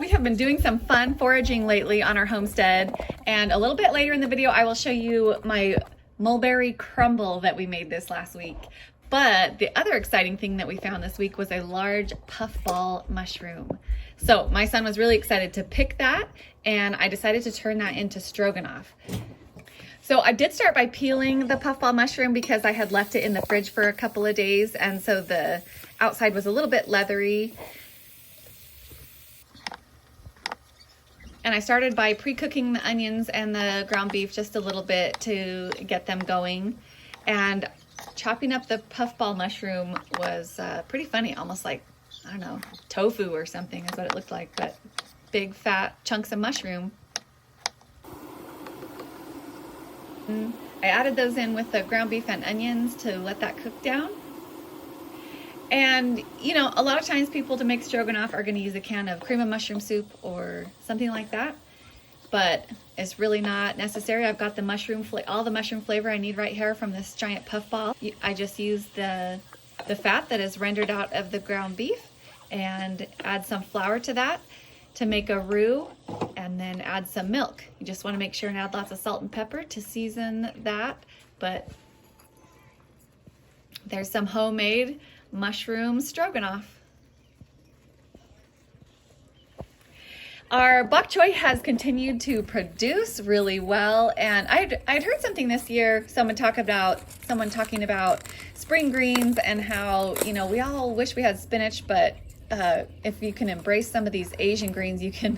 We have been doing some fun foraging lately on our homestead, and a little bit later in the video I will show you my mulberry crumble that we made this last week. But the other exciting thing that we found this week was a large puffball mushroom. So my son was really excited to pick that, and I decided to turn that into stroganoff. So I did start by peeling the puffball mushroom because I had left it in the fridge for a couple of days, and so the outside was a little bit leathery. And I started by pre-cooking the onions and the ground beef just a little bit to get them going. And chopping up the puffball mushroom was pretty funny, almost like, I don't know, tofu or something is what it looked like, but big fat chunks of mushroom. I added those in with the ground beef and onions to let that cook down. And, you know, a lot of times people to make stroganoff are going to use a can of cream of mushroom soup or something like that. But it's really not necessary. I've got the all the mushroom flavor I need right here from this giant puffball. I just use the fat that is rendered out of the ground beef and add some flour to that to make a roux, and then add some milk. You just want to make sure and add lots of salt and pepper to season that. But there's some homemade mushroom stroganoff. Our bok choy has continued to produce really well, and I'd heard something this year, someone talking about spring greens and how, you know, we all wish we had spinach, but if you can embrace some of these Asian greens, you can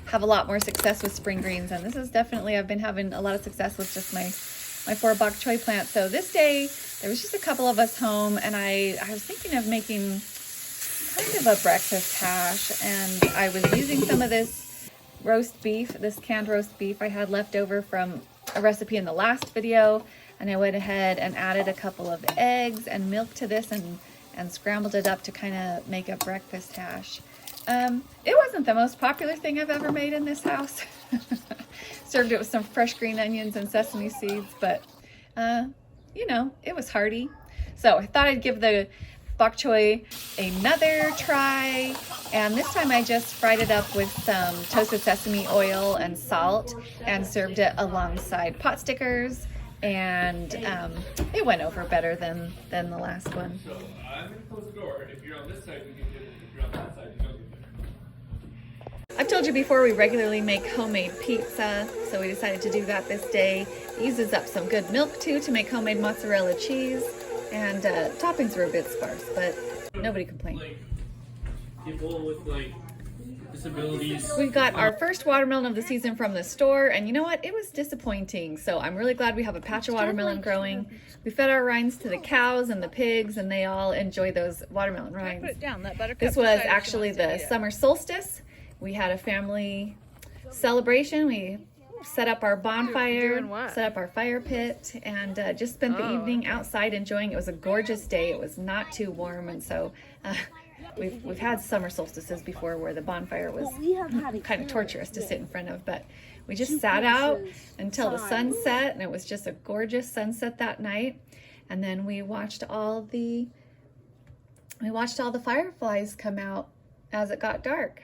have a lot more success with spring greens. And this is definitely, I've been having a lot of success with just my 4 bok choy plants. So this day, there was just a couple of us home, and I was thinking of making kind of a breakfast hash, and I was using some of this roast beef, this canned roast beef I had left over from a recipe in the last video, and I went ahead and added a couple of eggs and milk to this and scrambled it up to kind of make a breakfast hash. It wasn't the most popular thing I've ever made in this house. Served it with some fresh green onions and sesame seeds, but you know, it was hearty. So I thought I'd give the bok choy another try, and this time I just fried it up with some toasted sesame oil and salt and served it alongside pot stickers, and it went over better than the last one. So I'm going to close the door, and if you're on this side, you can get it. If you're on that side, you don't get it. I've told you before we regularly make homemade pizza, so we decided to do that this day. It uses up some good milk too to make homemade mozzarella cheese, and toppings were a bit sparse, but nobody complained. Like, people with like disabilities. We got our first watermelon of the season from the store, and you know what? It was disappointing. So I'm really glad we have a patch of watermelon growing. We fed our rinds to the cows and the pigs, and they all enjoy those watermelon rinds. Put it down, that buttercup. This was actually the summer solstice. We had a family celebration. We set up our bonfire, set up our fire pit, and just spent the evening outside enjoying. It was a gorgeous day. It was not too warm, and so we've had summer solstices before where the bonfire was kind of torturous to sit in front of, but we just sat out until the sun set, and it was just a gorgeous sunset that night. And then we watched all the fireflies come out as it got dark.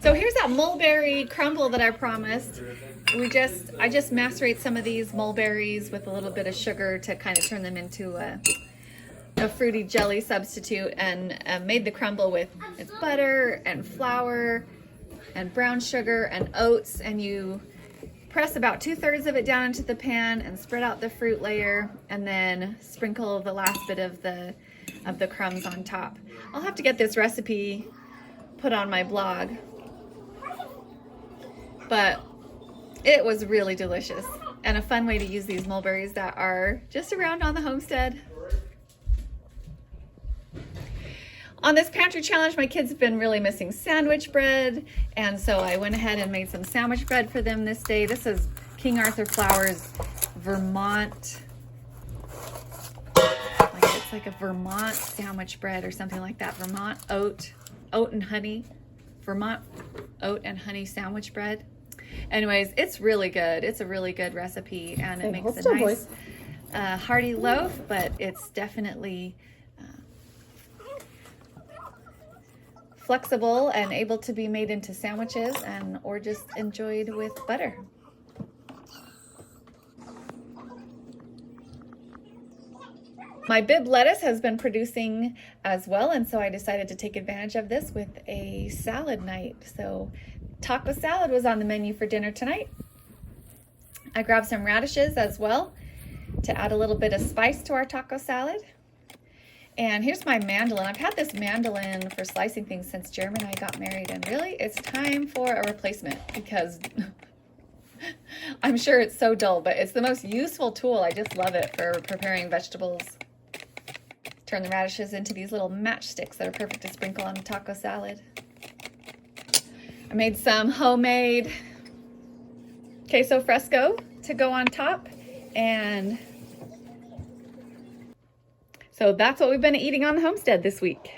So here's that mulberry crumble that I promised. I just macerate some of these mulberries with a little bit of sugar to kind of turn them into a fruity jelly substitute, and made the crumble with its butter and flour and brown sugar and oats, and you press about 2/3 of it down into the pan and spread out the fruit layer, and then sprinkle the last bit of the crumbs on top. I'll have to get this recipe put on my blog, but it was really delicious and a fun way to use these mulberries that are just around on the homestead. On this pantry challenge, my kids have been really missing sandwich bread, and so I went ahead and made some sandwich bread for them this day. This is King Arthur Flour's Vermont, it's like a Vermont sandwich bread or something like that. Vermont oat and honey, Vermont oat and honey sandwich bread. Anyways, it's really good. It's a really good recipe, and it makes a nice a hearty loaf, but it's definitely flexible and able to be made into sandwiches and or just enjoyed with butter. My bib lettuce has been producing as well, and so I decided to take advantage of this with a salad night. So taco salad was on the menu for dinner tonight. I grabbed some radishes as well to add a little bit of spice to our taco salad. And here's my mandolin. I've had this mandolin for slicing things since Jeremy and I got married, and really it's time for a replacement because I'm sure it's so dull, but it's the most useful tool. I just love it for preparing vegetables. Turn the radishes into these little matchsticks that are perfect to sprinkle on a taco salad. I made some homemade queso fresco to go on top, and so that's what we've been eating on the homestead this week.